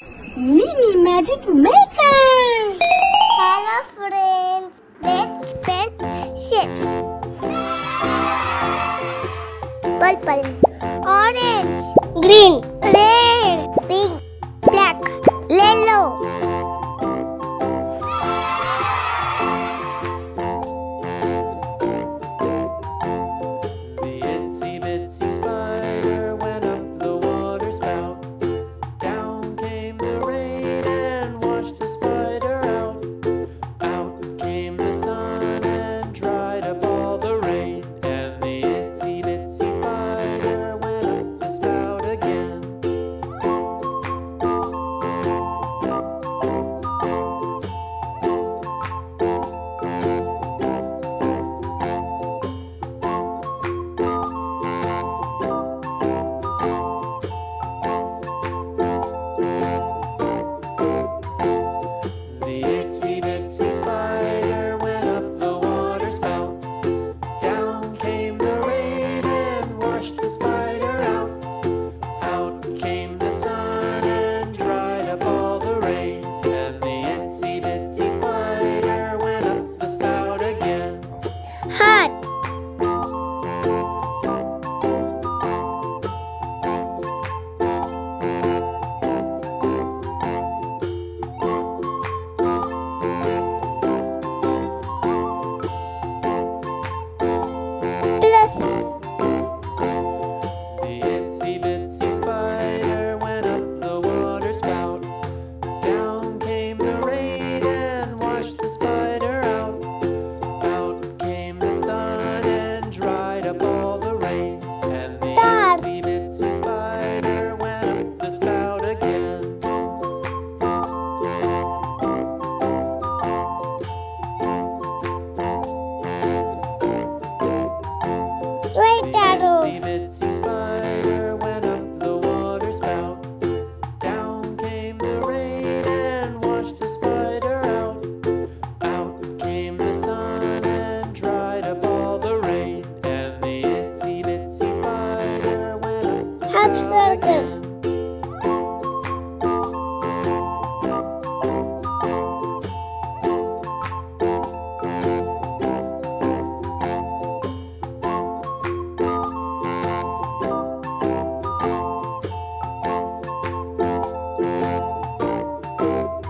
Mini Magic Makers! Hello friends, let's paint shapes. Purple, orange, green, red, pink, black, yellow. The itsy bitsy spider went up the water spout. Down came the rain and washed the spider out. Out came the sun and dried up all the rain. And the itsy bitsy spider went up the spout again. The itsy bitsy spider went up the water spout. Down came the rain and washed the spider out. Out came the sun and dried up all the rain. And the itsy bitsy spider went up the spout again. Heart, plus. The itsy bitsy spider went up the water spout. Down came the rain and washed the spider out. Out came the sun and dried up all the rain. And the Star. itsy bitsy spider went up the spout again. Right The arrow, itsy bitsy spider went up the water spout. Down came the rain and washed the spider out. Out came the sun and dried up all the rain. And the itsy bitsy spider went up the half spout circle. again.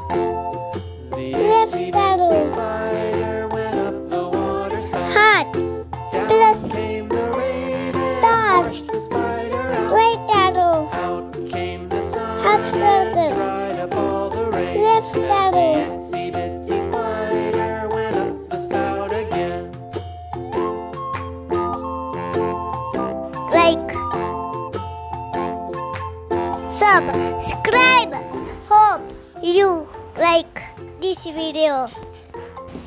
The Left itsy arrow. bitsy spider went up the water spout. Heart, Down plus. came the rain and Star. washed the spider out. Right arrow, Out came the sun half circle. and dried up all the rain. Left And arrow. the itsy bitsy spider went up the spout again. like, subscribe. Hope you like this video.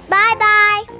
Bye bye.